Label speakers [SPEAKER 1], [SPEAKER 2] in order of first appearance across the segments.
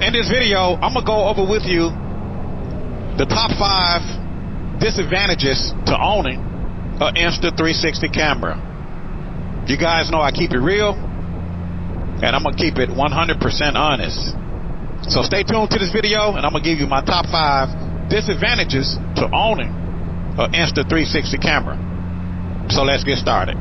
[SPEAKER 1] In this video, I'm going to go over with you the top 5 disadvantages to owning an Insta360 camera. You guys know I keep it real, and I'm going to keep it 100% honest. So stay tuned to this video, and I'm going to give you my top 5 disadvantages to owning an Insta360 camera. So let's get started.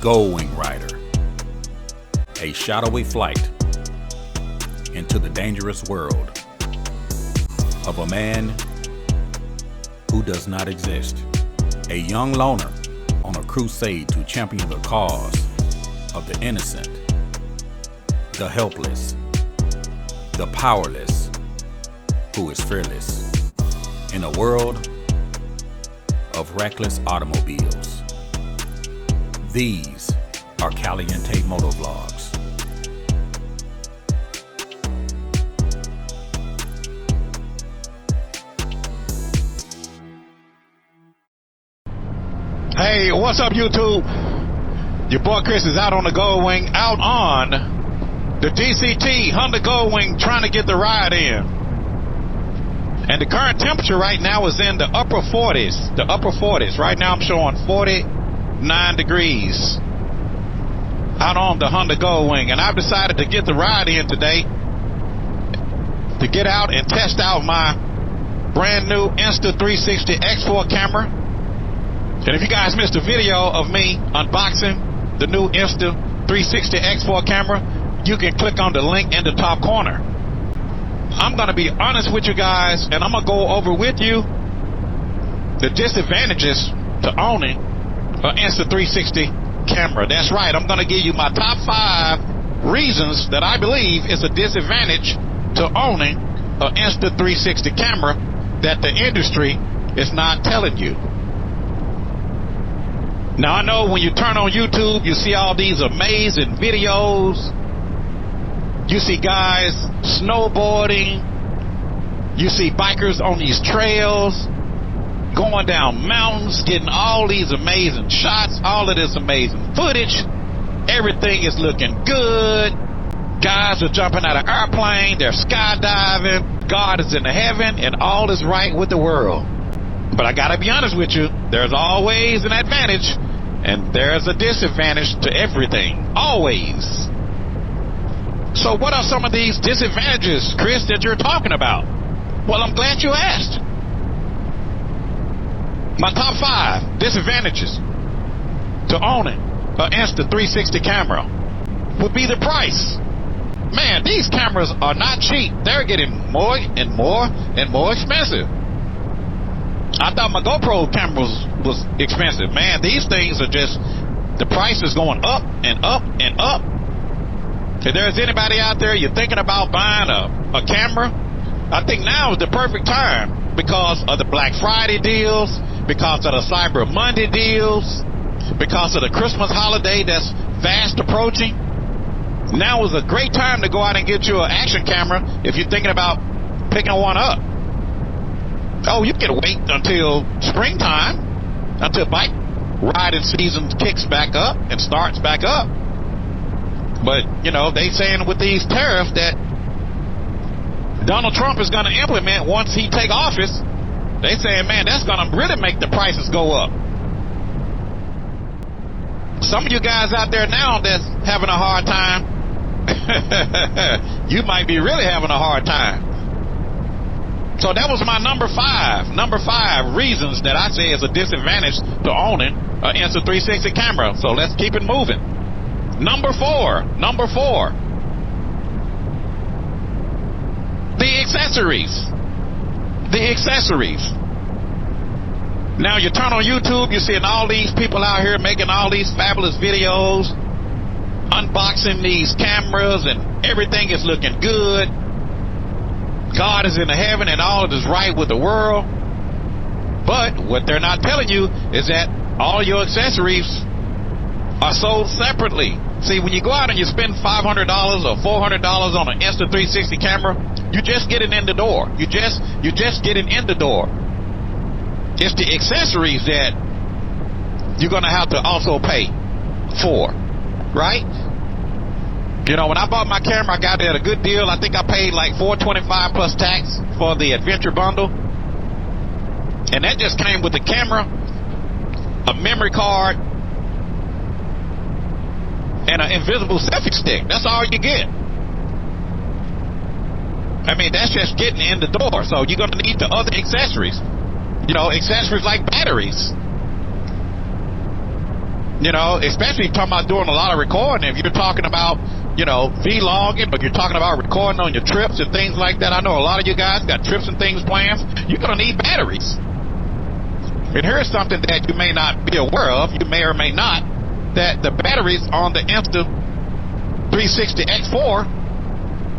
[SPEAKER 2] Goldwing Rider, a shadowy flight into the dangerous world of a man who does not exist. A young loner on a crusade to champion the cause of the innocent, the helpless, the powerless, who is fearless in a world of reckless automobiles. These are Caliente Motovlogs.
[SPEAKER 1] Hey, what's up, YouTube? Your boy Chris is out on the Goldwing, out on the DCT Honda Goldwing, trying to get the ride in. And the current temperature right now is in the upper 40s. The upper 40s. Right now I'm showing 49 degrees out on the Honda Goldwing. And I've decided to get the ride in today to get out and test out my brand new Insta360 X4 camera. And if you guys missed a video of me unboxing the new Insta360 X4 camera, you can click on the link in the top corner. I'm going to be honest with you guys, and I'm going to go over with you the disadvantages to owning an Insta360 camera. That's right, I'm going to give you my top 5 reasons that I believe is a disadvantage to owning an Insta360 camera that the industry is not telling you. Now, I know when you turn on YouTube, you see all these amazing videos. You see guys snowboarding. You see bikers on these trails, going down mountains, getting all these amazing shots, all of this amazing footage. Everything is looking good. Guys are jumping out of airplane. They're skydiving. God is in heaven, and all is right with the world. But I gotta be honest with you, there's always an advantage and there's a disadvantage to everything. Always. So what are some of these disadvantages, Chris, that you're talking about? Well, I'm glad you asked. My top 5 disadvantages to owning an Insta360 camera would be the price. Man, these cameras are not cheap. They're getting more and more and more expensive. I thought my GoPro cameras was expensive. Man, these things are just, the price is going up and up and up. If there's anybody out there, you're thinking about buying a camera, I think now is the perfect time because of the Black Friday deals, because of the Cyber Monday deals, because of the Christmas holiday that's fast approaching. Now is a great time to go out and get you an action camera if you're thinking about picking one up. Oh, you can wait until springtime, until bike riding season kicks back up and starts back up. But, you know, they saying with these tariffs that Donald Trump is going to implement once he take office, they saying, man, that's going to really make the prices go up. Some of you guys out there now that's having a hard time, you might be really having a hard time. So that was my number 5 reasons that I say is a disadvantage to owning an Insta360 camera. So let's keep it moving. Number 4. The accessories. Now you turn on YouTube, you're seeing all these people out here making all these fabulous videos, unboxing these cameras, and everything is looking good. God is in heaven and all is right with the world. But what they're not telling you is that all your accessories are sold separately. See, when you go out and you spend $500 or $400 on an Insta360 camera, you just getting in the door. You just getting in the door. It's the accessories that you're going to have to also pay for, right? You know, when I bought my camera, I got it at a good deal. I think I paid like $425 plus tax for the adventure bundle. And that just came with the camera, a memory card, and an invisible selfie stick. That's all you get. I mean, that's just getting in the door. So you're going to need the other accessories. You know, accessories like batteries. You know, especially if you're talking about doing a lot of recording. If you're talking about, you know, vlogging, but you're talking about recording on your trips and things like that. I know a lot of you guys got trips and things planned. You're going to need batteries. And here's something that you may not be aware of. You may or may not. That the batteries on the Insta 360 X4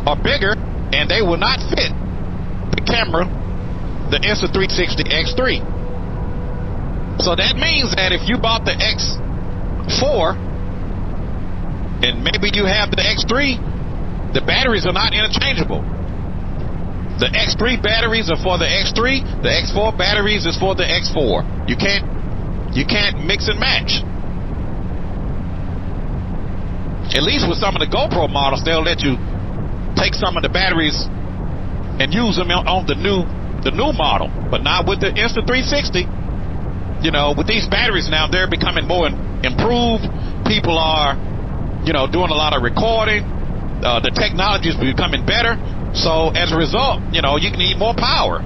[SPEAKER 1] are bigger, and they will not fit the camera, the Insta 360 X3. So that means that if you bought the X4 and maybe you have the X3, the batteries are not interchangeable. The X3 batteries are for the X3, the X4 batteries is for the X4. You can't mix and match. At least with some of the GoPro models, they'll let you take some of the batteries and use them on the new model, but not with the Insta 360. You know, with these batteries now, they're becoming more improved. People are, you know, doing a lot of recording. The technology is becoming better. So as a result, you know, you need more power,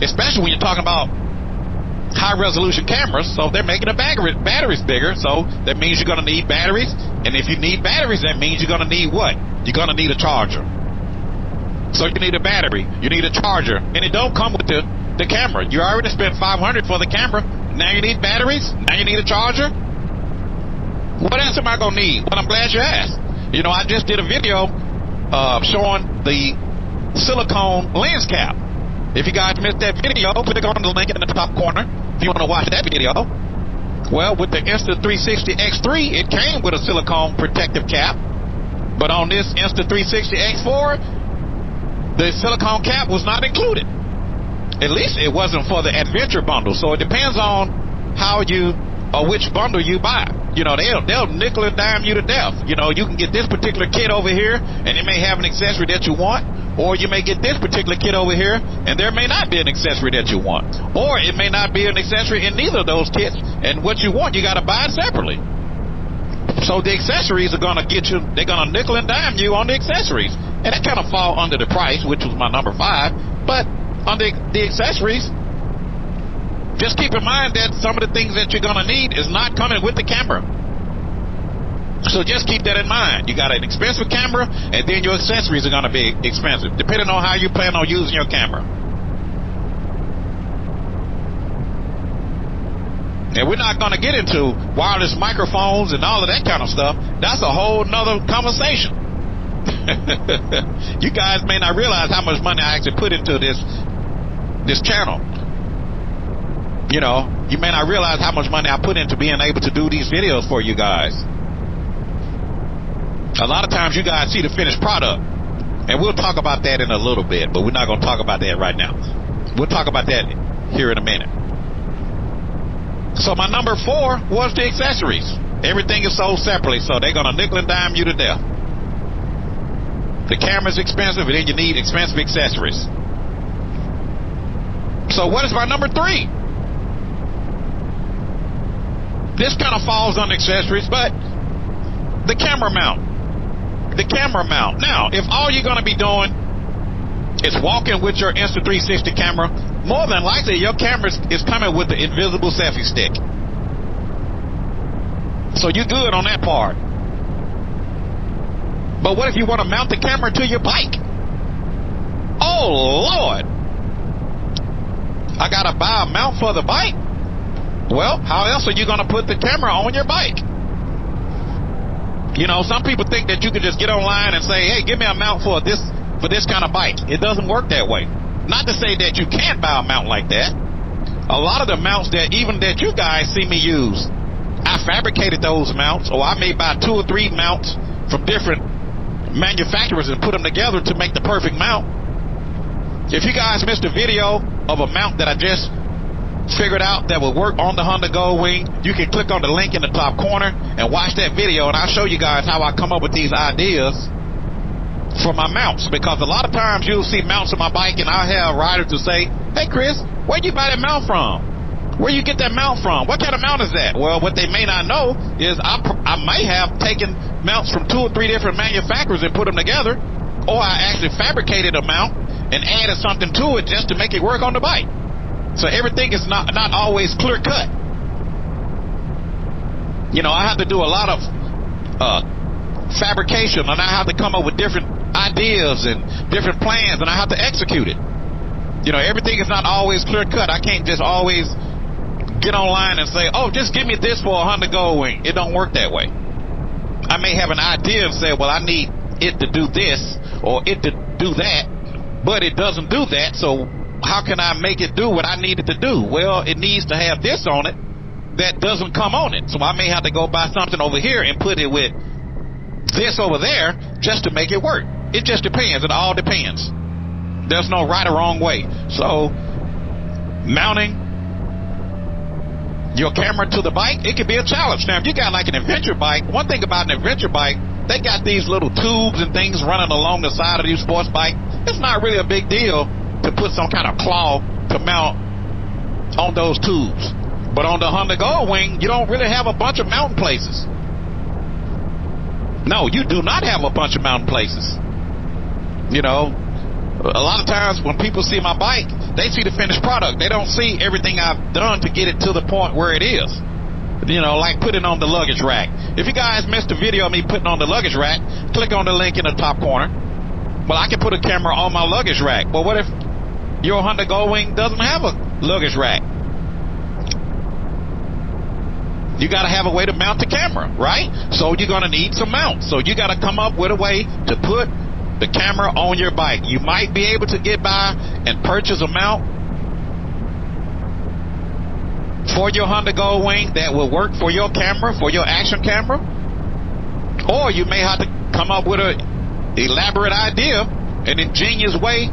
[SPEAKER 1] especially when you're talking about high resolution cameras. So they're making the batteries bigger. So that means you're going to need batteries. And if you need batteries, that means you're going to need what? You're going to need a charger. So you need a battery, you need a charger, and it don't come with the camera. You already spent $500 for the camera. Now you need batteries. Now you need a charger. What else am I going to need? Well, I'm glad you asked. You know, I just did a video showing the silicone lens cap. If you guys missed that video, click on the link in the top corner if you want to watch that video. Well, with the Insta 360 X3, it came with a silicone protective cap. But on this Insta 360 X4, the silicone cap was not included. At least it wasn't for the adventure bundle. So it depends on how you or which bundle you buy. You know, they'll nickel and dime you to death. You know, you can get this particular kit over here, and it may have an accessory that you want. Or you may get this particular kit over here, and there may not be an accessory that you want. Or it may not be an accessory in neither of those kits, and what you want, you got to buy it separately. So the accessories are going to get you, they're going to nickel and dime you on the accessories. And that kind of fall under the price, which was my number 5. But on the accessories, just keep in mind that some of the things that you're going to need is not coming with the camera. So just keep that in mind. You got an expensive camera, and then your accessories are going to be expensive, depending on how you plan on using your camera. And we're not going to get into wireless microphones and all of that kind of stuff. That's a whole nother conversation. You guys may not realize how much money I actually put into this channel. You know, you may not realize how much money I put into being able to do these videos for you guys. A lot of times you guys see the finished product, and we'll talk about that in a little bit, but we're not going to talk about that right now. We'll talk about that here in a minute. So my number 4 was the accessories. Everything is sold separately, so they're going to nickel and dime you to death. The camera's expensive, and then you need expensive accessories. So what is my number 3? This kind of falls on accessories, but the camera mount. The camera mount. Now, if all you're going to be doing is walking with your Insta 360 camera, more than likely your camera is coming with the invisible selfie stick. So you're good on that part. But what if you want to mount the camera to your bike? Oh, Lord. I got to buy a mount for the bike? Well, how else are you going to put the camera on your bike? You know, some people think that you can just get online and say, hey, give me a mount for this kind of bike. It doesn't work that way. Not to say that you can't buy a mount like that. A lot of the mounts that you guys see me use, I fabricated those mounts, or I may buy 2 or 3 mounts from different manufacturers and put them together to make the perfect mount. If you guys missed a video of a mount that I just figured out that will work on the Honda Gold Wing, you can click on the link in the top corner and watch that video, and I'll show you guys how I come up with these ideas for my mounts. Because a lot of times you'll see mounts on my bike and I'll have riders to say, hey Chris, where'd you buy that mount from? Where you get that mount from? What kind of mount is that? Well, what they may not know is I may have taken mounts from 2 or 3 different manufacturers and put them together, or I actually fabricated a mount and added something to it just to make it work on the bike. So everything is not always clear cut. You know, I have to do a lot of fabrication, and I have to come up with different ideas and different plans, and I have to execute it. You know, everything is not always clear cut. I can't just always get online and say, oh, just give me this for a Honda Gold Wing. It don't work that way. I may have an idea and say, well, I need it to do this or it to do that, but it doesn't do that, so how can I make it do what I need it to do? Well, it needs to have this on it that doesn't come on it. So I may have to go buy something over here and put it with this over there just to make it work. It just depends. It all depends. There's no right or wrong way. So mounting your camera to the bike, it can be a challenge. Now, if you got like an adventure bike, one thing about an adventure bike, they got these little tubes and things running along the side of these sports bike. It's not really a big deal to put some kind of claw to mount on those tubes. But on the Honda Gold Wing, you don't really have a bunch of mounting places. No, you do not have a bunch of mounting places. You know, a lot of times when people see my bike, they see the finished product. They don't see everything I've done to get it to the point where it is. You know, like putting on the luggage rack. If you guys missed the video of me putting on the luggage rack, click on the link in the top corner. Well, I can put a camera on my luggage rack. But what if your Honda Gold Wing doesn't have a luggage rack? You got to have a way to mount the camera, right? So you're going to need some mounts. So you got to come up with a way to put the camera on your bike. You might be able to get by and purchase a mount for your Honda Gold Wing that will work for your camera, for your action camera. Or you may have to come up with an elaborate idea, an ingenious way,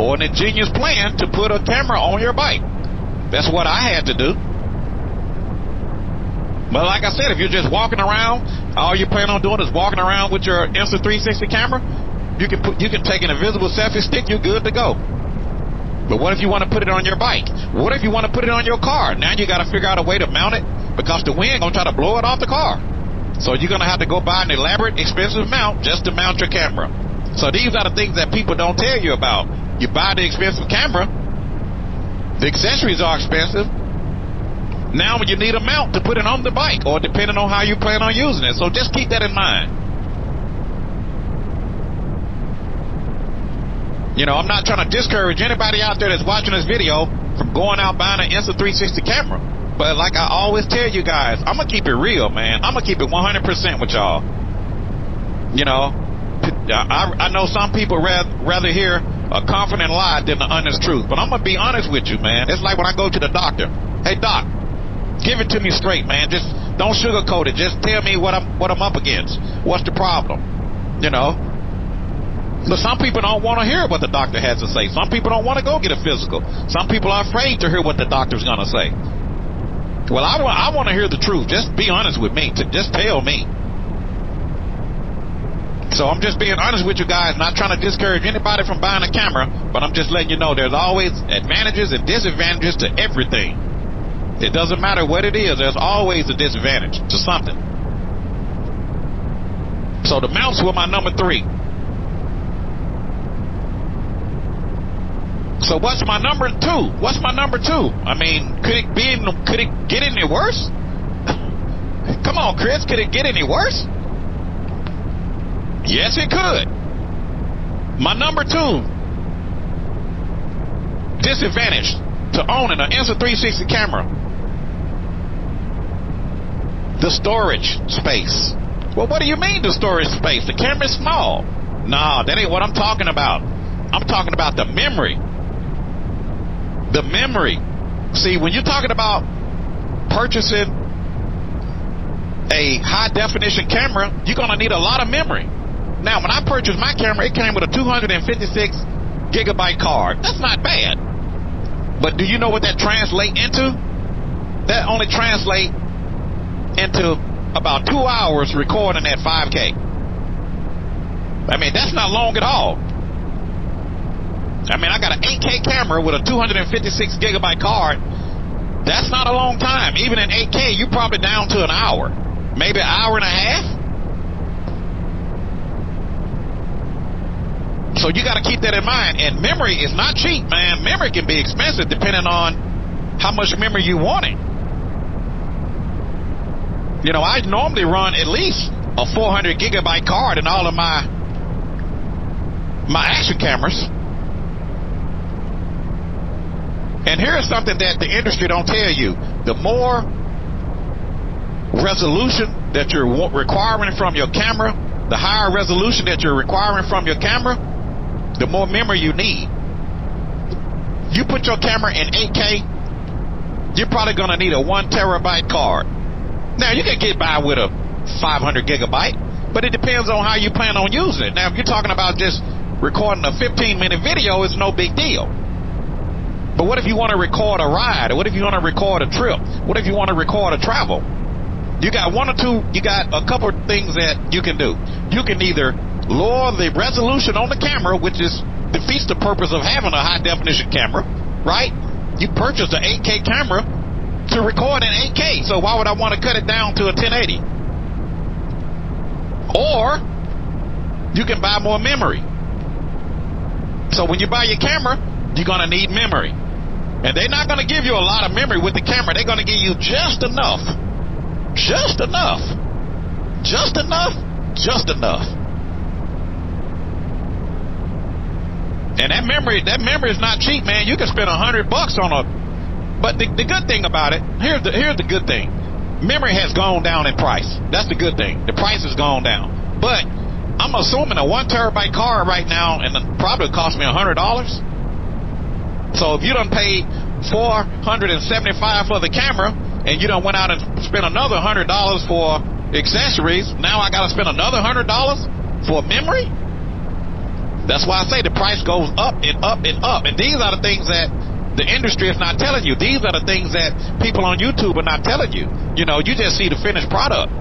[SPEAKER 1] or an ingenious plan to put a camera on your bike. That's what I had to do. But like I said, if you're just walking around, all you plan on doing is walking around with your Insta 360 camera, you can take an invisible selfie stick, you're good to go. But what if you want to put it on your bike? What if you want to put it on your car? Now you got to figure out a way to mount it, because the wind gonna try to blow it off the car. So you're gonna have to go buy an elaborate, expensive mount just to mount your camera. So these are the things that people don't tell you about. You buy the expensive camera, the accessories are expensive. Now you need a mount to put it on the bike, or depending on how you plan on using it. So just keep that in mind. You know, I'm not trying to discourage anybody out there that's watching this video from going out buying an Insta 360 camera. But like I always tell you guys, I'm going to keep it real, man. I'm going to keep it 100% with y'all. You know, I know some people rather hear a confident lie than the honest truth. But I'm going to be honest with you, man. It's like when I go to the doctor. Hey, doc, give it to me straight, man. Just don't sugarcoat it. Just tell me what I'm up against. What's the problem? You know? But some people don't want to hear what the doctor has to say. Some people don't want to go get a physical. Some people are afraid to hear what the doctor's going to say. Well, I want to hear the truth. Just be honest with me. Just tell me. So I'm just being honest with you guys, not trying to discourage anybody from buying a camera, but I'm just letting you know there's always advantages and disadvantages to everything. It doesn't matter what it is. There's always a disadvantage to something. So the mounts were my number 3. So what's my number 2? What's my number 2? I mean, could it get any worse? Come on, Chris, could it get any worse? Yes, it could. My number 2 disadvantage to owning an Insta 360 camera: the storage space. Well, what do you mean the storage space? The camera's small. Nah, that ain't what I'm talking about. I'm talking about the memory. The memory. See, when you're talking about purchasing a high definition camera, you're going to need a lot of memory. Now, when I purchased my camera, it came with a 256 gigabyte card. That's not bad. But do you know what that translate into? That only translate into about 2 hours recording at 5K. I mean, that's not long at all. I mean, I got an 8K camera with a 256 gigabyte card. That's not a long time. Even in 8K, you're probably down to an hour, maybe an hour and a half. So you got to keep that in mind. And memory is not cheap, man. Memory can be expensive depending on how much memory you want it. You know, I normally run at least a 400 gigabyte card in all of my action cameras. And here's something that the industry don't tell you. The more resolution that you're requiring from your camera, the higher resolution that you're requiring from your camera, the more memory you need. You put your camera in 8K, you're probably going to need a 1 terabyte card. Now, you can get by with a 500 gigabyte, but it depends on how you plan on using it. Now, if you're talking about just recording a 15-minute video, it's no big deal. But what if you want to record a ride? Or what if you want to record a trip? What if you want to record a travel? You got a couple of things that you can do. You can either lower the resolution on the camera, which defeats the purpose of having a high definition camera, right? You purchased an 8K camera to record in 8K, so why would I want to cut it down to a 1080? Or you can buy more memory. So when you buy your camera, you're going to need memory. And they're not going to give you a lot of memory with the camera. They're going to give you just enough. Just enough. Just enough. Just enough. And that memory is not cheap, man. You can spend $100 on a. But the good thing about it, here's the good thing. Memory has gone down in price. That's the good thing. The price has gone down. But I'm assuming a 1 terabyte card right now, and it probably cost me $100. So if you done paid $475 for the camera, and you done went out and spent another $100 for accessories, now I got to spend another $100 for memory. That's why I say the price goes up and up and up. And these are the things that the industry is not telling you. These are the things that people on YouTube are not telling you. You know, you just see the finished product.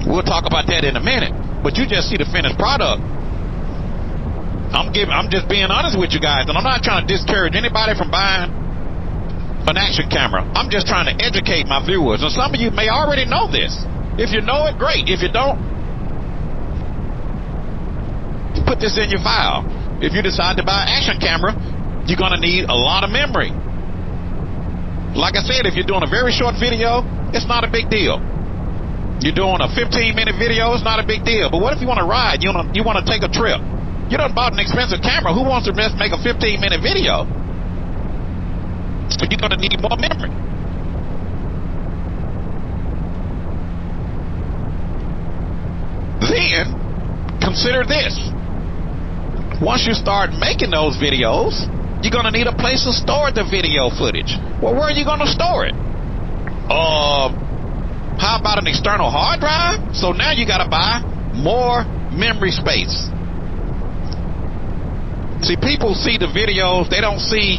[SPEAKER 1] We'll talk about that in a minute. But you just see the finished product. I'm just being honest with you guys, and I'm not trying to discourage anybody from buying an action camera. I'm just trying to educate my viewers. And some of you may already know this. If you know it, great. If you don't, put this in your file. If you decide to buy an action camera, you're going to need a lot of memory. Like I said, if you're doing a very short video, it's not a big deal. You're doing a 15-minute video, it's not a big deal. But what if you want to ride? You want to take a trip? You done bought an expensive camera. Who wants to just make a 15-minute video? So you're going to need more memory. Then, consider this. Once you start making those videos, you're going to need a place to store the video footage. Well, where are you going to store it? How about an external hard drive? So now you got to buy more memory space. See, people see the videos, they don't see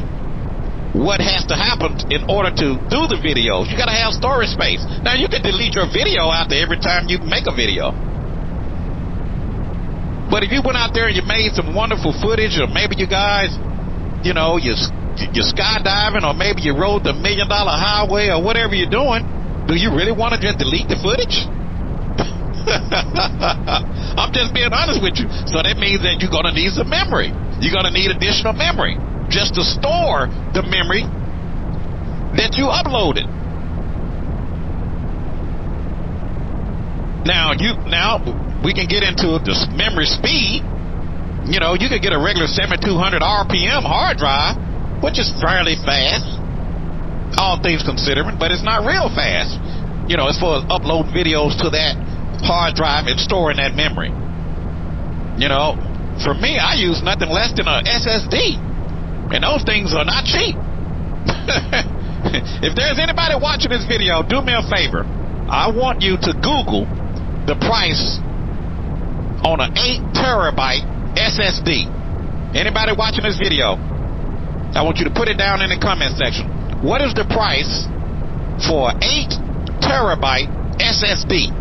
[SPEAKER 1] what has to happen in order to do the videos. You got to have storage space. Now, you can delete your video after every time you make a video. But if you went out there and you made some wonderful footage, or maybe you guys, you're skydiving, or maybe you rode the $1 Million Highway, or whatever you're doing, do you really want to just delete the footage? I'm just being honest with you. So that means that you're going to need some memory. You're going to need additional memory just to store the memory that you uploaded. Now we can get into the memory speed. You know, you could get a regular 7200 RPM hard drive, which is fairly fast, all things considering, but it's not real fast. You know, as far as uploading videos to that hard drive and storing that memory. You know, for me, I use nothing less than a SSD, and those things are not cheap. If there's anybody watching this video, do me a favor. I want you to Google the price on an 8 terabyte SSD. Anybody watching this video, I want you to put it down in the comment section. What is the price for 8 terabyte SSD?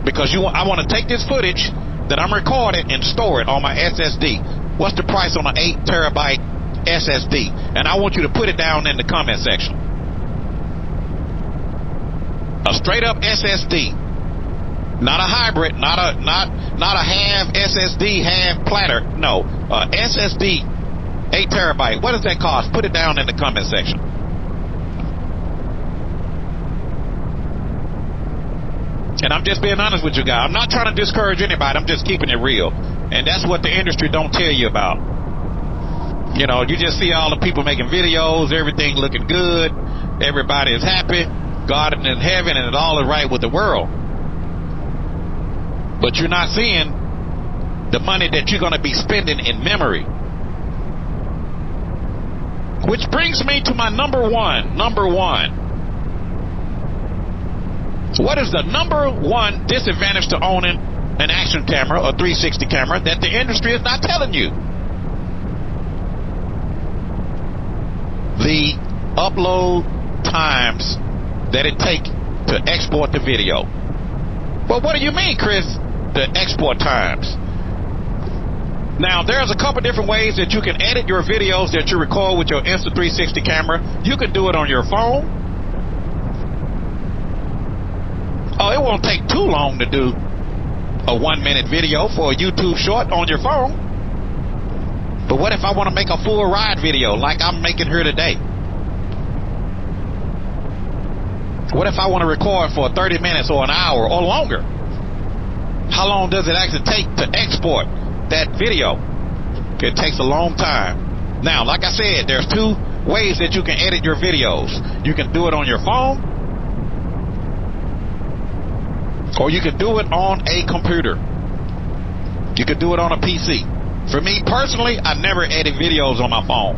[SPEAKER 1] Because I want to take this footage that I'm recording and store it on my SSD. What's the price on an 8 terabyte SSD? And I want you to put it down in the comment section. A straight up SSD, not a hybrid, not a half SSD, half platter. No, SSD, 8 terabyte. What does that cost? Put it down in the comment section. And I'm just being honest with you guys. I'm not trying to discourage anybody. I'm just keeping it real. And that's what the industry don't tell you about. You know, you just see all the people making videos, everything looking good, everybody is happy, God is in heaven, and it all is right with the world. But you're not seeing the money that you're going to be spending in memory. Which brings me to my number one. What is the number one disadvantage to owning an action camera or 360 camera that the industry is not telling you? The upload times that it takes to export the video. Well, what do you mean, Chris? The export times. Now, there's a couple different ways that you can edit your videos that you record with your Insta 360 camera. You can do it on your phone. Oh, it won't take too long to do a 1-minute video for a YouTube short on your phone. But what if I want to make a full ride video like I'm making here today? What if I want to record for 30 minutes or an hour or longer? How long does it actually take to export that video? It takes a long time. Now, like I said, there's 2 ways that you can edit your videos. You can do it on your phone, or you can do it on a computer. You can do it on a PC. For me personally, I never edit videos on my phone.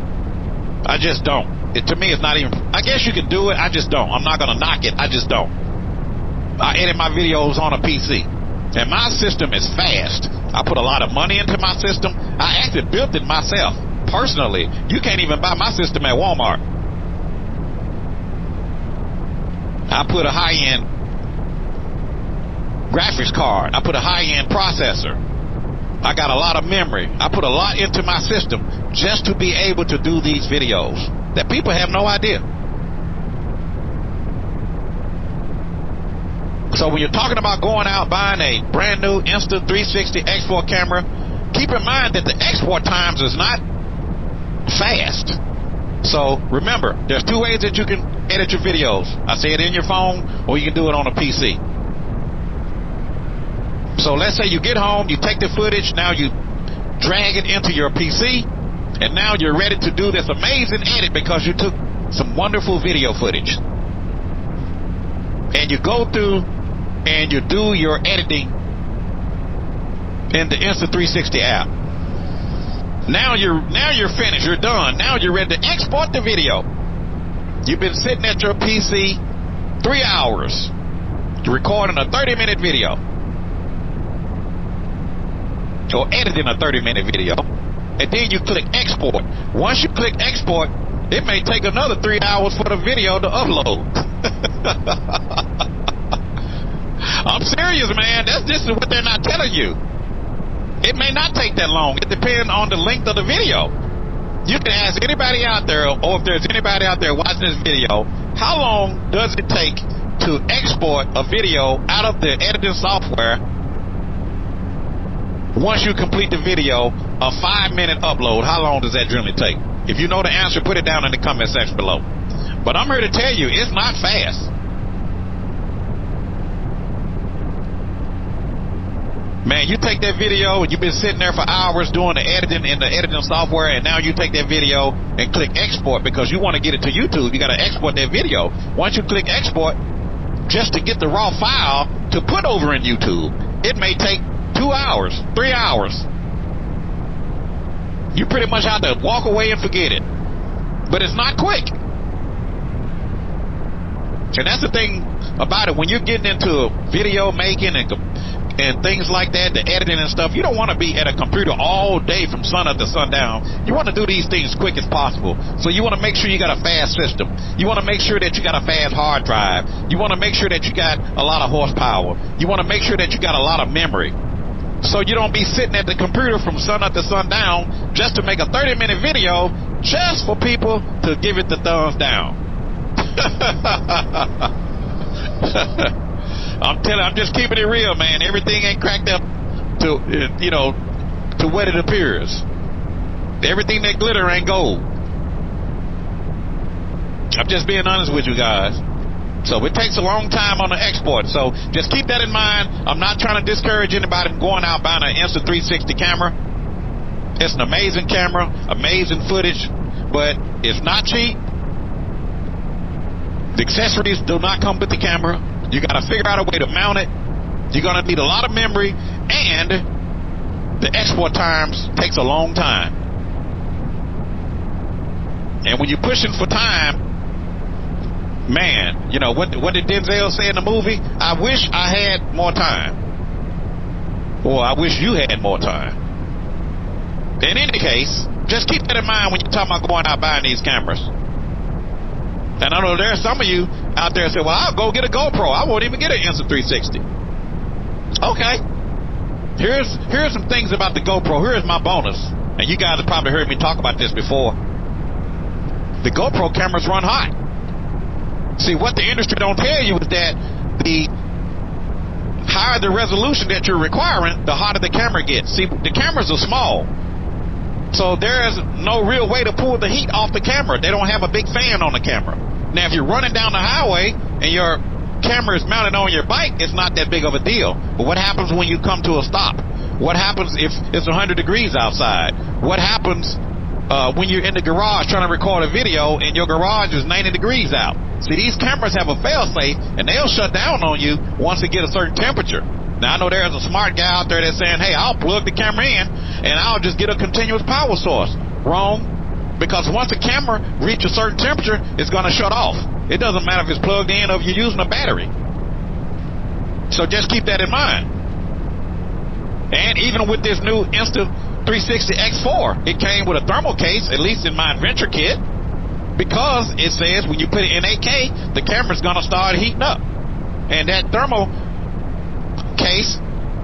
[SPEAKER 1] I just don't. To me, it's not even, I guess you can do it, I just don't. I'm not going to knock it, I just don't. I edit my videos on a PC. And my system is fast. I put a lot of money into my system. I actually built it myself, personally. You can't even buy my system at Walmart. I put a high-end graphics card. I put a high-end processor. I got a lot of memory. I put a lot into my system just to be able to do these videos that people have no idea. So when you're talking about going out buying a brand new Insta 360 export camera, keep in mind that the export times is not fast. So remember, there's 2 ways that you can edit your videos. I say it in your phone, or you can do it on a PC. So let's say you get home, you take the footage, now you drag it into your PC, and now you're ready to do this amazing edit because you took some wonderful video footage. And you go through and you do your editing in the Insta 360 app. Now you're finished, you're done. Now you're ready to export the video. You've been sitting at your PC 3 hours recording a 30-minute video, or editing a 30-minute video, and then you click export. Once you click export, it may take another 3 hours for the video to upload. I'm serious, man. This is what they're not telling you. It may not take that long. It depends on the length of the video. You can ask anybody out there, or if there's anybody out there watching this video, how long does it take to export a video out of the editing software? Once you complete the video, a 5-minute upload, how long does that generally take? If you know the answer, put it down in the comment section below. But I'm here to tell you, it's not fast. Man, you take that video and you've been sitting there for hours doing the editing in the editing software, and now you take that video and click export because you want to get it to YouTube. You got to export that video. Once you click export, just to get the raw file to put over in YouTube, it may take 2 hours, 3 hours. You pretty much have to walk away and forget it. But it's not quick. And that's the thing about it. When you're getting into video making and and things like that, the editing and stuff, you don't want to be at a computer all day from sun up to sundown. You want to do these things quick as possible. So you want to make sure you got a fast system. You want to make sure that you got a fast hard drive. You want to make sure that you got a lot of horsepower. You want to make sure that you got a lot of memory. So you don't be sitting at the computer from sun up to sundown just to make a 30-minute video just for people to give it the thumbs down. I'm just keeping it real, man. Everything ain't cracked up to what it appears. Everything that glitter ain't gold. I'm just being honest with you guys. So it takes a long time on the export. So just keep that in mind. I'm not trying to discourage anybody from going out buying an Insta360 camera. It's an amazing camera, amazing footage, but it's not cheap. The accessories do not come with the camera. You got to figure out a way to mount it. You're going to need a lot of memory, and the export times takes a long time. And when you're pushing for time, man, what did Denzel say in the movie? I wish I had more time. Or I wish you had more time. In any case, just keep that in mind when you're talking about going out buying these cameras. And I know there are some of you out there that say, well, I'll go get a GoPro. I won't even get an Insta360. Okay. Here's some things about the GoPro. Here's my bonus. And you guys have probably heard me talk about this before. The GoPro cameras run hot. See, what the industry don't tell you is that the higher the resolution that you're requiring, the hotter the camera gets. See, the cameras are small. So there's no real way to pull the heat off the camera. They don't have a big fan on the camera. Now, if you're running down the highway and your camera is mounted on your bike, it's not that big of a deal. But what happens when you come to a stop? What happens if it's 100 degrees outside? What happens when you're in the garage trying to record a video and your garage is 90 degrees out? See, these cameras have a fail-safe, and they'll shut down on you once it gets a certain temperature. Now, I know there's a smart guy out there that's saying, hey, I'll plug the camera in, and I'll just get a continuous power source. Wrong. Because once the camera reaches a certain temperature, it's going to shut off. It doesn't matter if it's plugged in or if you're using a battery. So just keep that in mind. And even with this new Insta360 X4, it came with a thermal case, at least in my adventure kit, because it says when you put it in 8K, the camera's going to start heating up. And that thermal case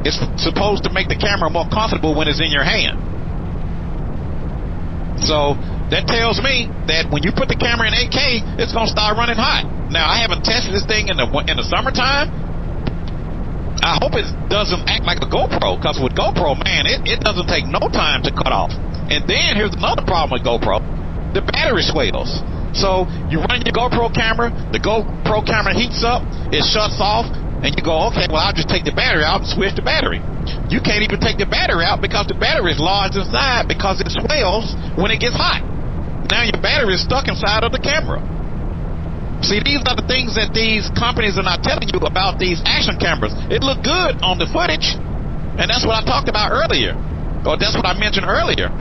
[SPEAKER 1] is supposed to make the camera more comfortable when it's in your hand. So that tells me that when you put the camera in 8K, it's going to start running hot. Now, I haven't tested this thing in the summertime. I hope it doesn't act like a GoPro, because with GoPro, man, it doesn't take no time to cut off. And then here's another problem with GoPro. The battery swells. So you run your GoPro camera, the GoPro camera heats up, it shuts off, and you go, okay, well, I'll just take the battery out and switch the battery. You can't even take the battery out because the battery is large inside because it swells when it gets hot. Now your battery is stuck inside of the camera. See, these are the things that these companies are not telling you about these action cameras. It looked good on the footage, and that's what I talked about earlier, or that's what I mentioned earlier.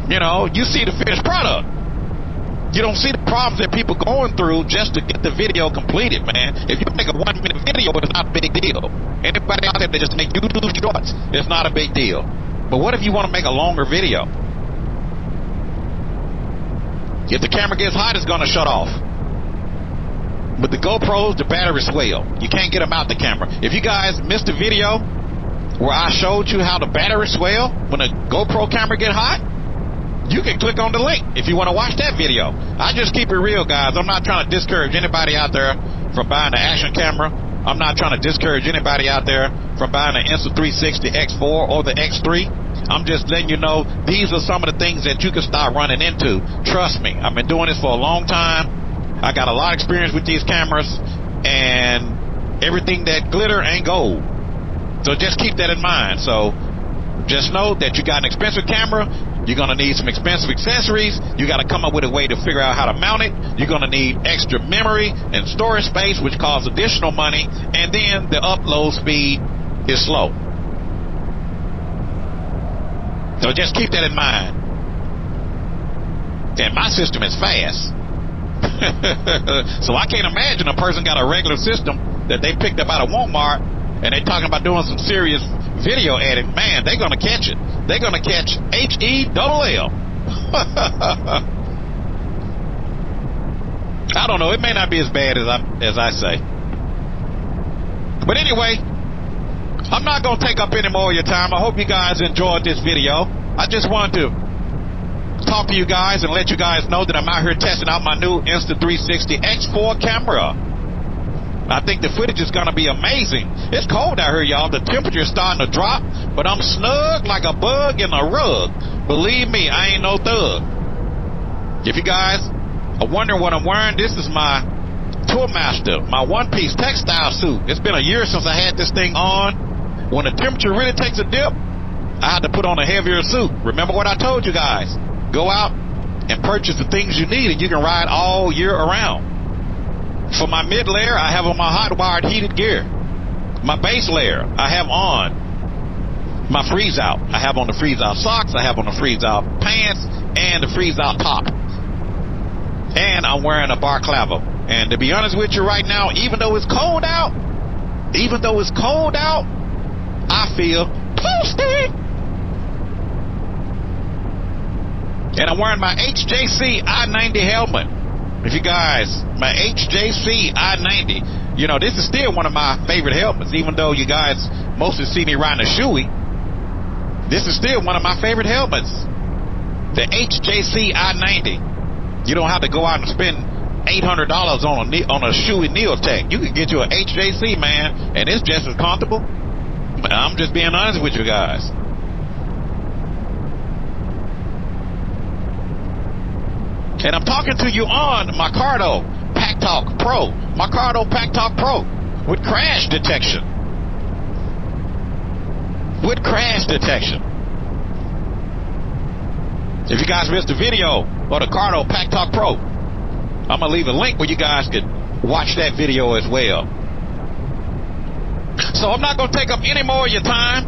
[SPEAKER 1] You see the finished product. You don't see the problems that people going through just to get the video completed, man. If you make a 1-minute video, it's not a big deal. Anybody out there that just make YouTube shorts, it's not a big deal. But what if you want to make a longer video? If the camera gets hot, it's going to shut off. With the GoPros, the battery swell. You can't get them out the camera. If you guys missed the video where I showed you how the battery swell when a GoPro camera get hot, you can click on the link if you want to watch that video. I just keep it real, guys. I'm not trying to discourage anybody out there from buying the action camera. I'm not trying to discourage anybody out there from buying the Insta360 X4 or the X3. I'm just letting you know these are some of the things that you can start running into. Trust me, I've been doing this for a long time. I got a lot of experience with these cameras, and everything that glitter ain't gold. So just keep that in mind. So just know that you got an expensive camera. You're going to need some expensive accessories. You got to come up with a way to figure out how to mount it. You're going to need extra memory and storage space, which costs additional money. And then the upload speed is slow. So just keep that in mind. And my system is fast. So I can't imagine a person got a regular system that they picked up out of Walmart and they're talking about doing some serious video editing, man, they're going to catch it. They're going to catch HELL. I don't know. It may not be as bad as I say. But anyway, I'm not going to take up any more of your time. I hope you guys enjoyed this video. I just wanted to talk to you guys and let you guys know that I'm out here testing out my new Insta 360 X4 camera. I think the footage is going to be amazing. It's cold out here, y'all. The temperature's starting to drop, but I'm snug like a bug in a rug. Believe me, I ain't no thug. If you guys are wondering what I'm wearing, this is my Tourmaster, my one-piece textile suit. It's been a year since I had this thing on. When the temperature really takes a dip, I had to put on a heavier suit. Remember what I told you guys? Go out and purchase the things you need, and you can ride all year around. For my mid layer, I have on my hot wired heated gear. My base layer, I have on my freeze out. I have on the freeze out socks, I have on the freeze out pants, and the freeze out top. And I'm wearing a balaclava. And to be honest with you right now, even though it's cold out, I feel toasty. And I'm wearing my HJC I-90 helmet. If you guys, my HJC I-90, you know, this is still one of my favorite helmets. Even though you guys mostly see me riding a Shoei, this is still one of my favorite helmets. The HJC I-90. You don't have to go out and spend $800 on a Shoei Neotech. You can get you an HJC, man, and it's just as comfortable. I'm just being honest with you guys. And I'm talking to you on my Cardo Pack Talk Pro. My Cardo Pack Talk Pro with crash detection. With crash detection. If you guys missed the video of the Cardo Pack Talk Pro, I'm going to leave a link where you guys can watch that video as well. So I'm not going to take up any more of your time.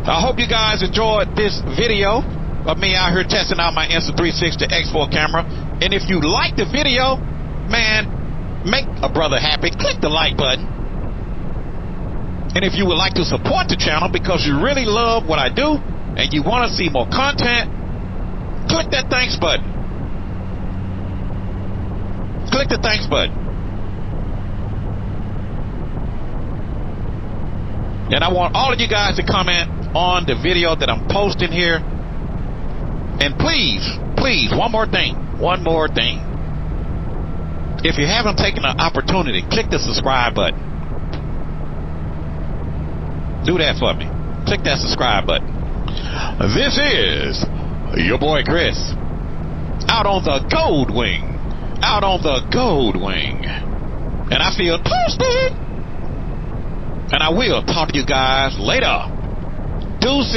[SPEAKER 1] I hope you guys enjoyed this video of me out here testing out my Insta 360 X4 camera. And if you like the video, man, make a brother happy. Click the like button. And if you would like to support the channel because you really love what I do and you want to see more content, click that thanks button. Click the thanks button. And I want all of you guys to comment on the video that I'm posting here. And please, one more thing. If you haven't taken the opportunity, click the subscribe button. Do that for me. Click that subscribe button. This is your boy Chris. Out on the Gold Wing. And I feel toasty. And I will talk to you guys later. Deuces.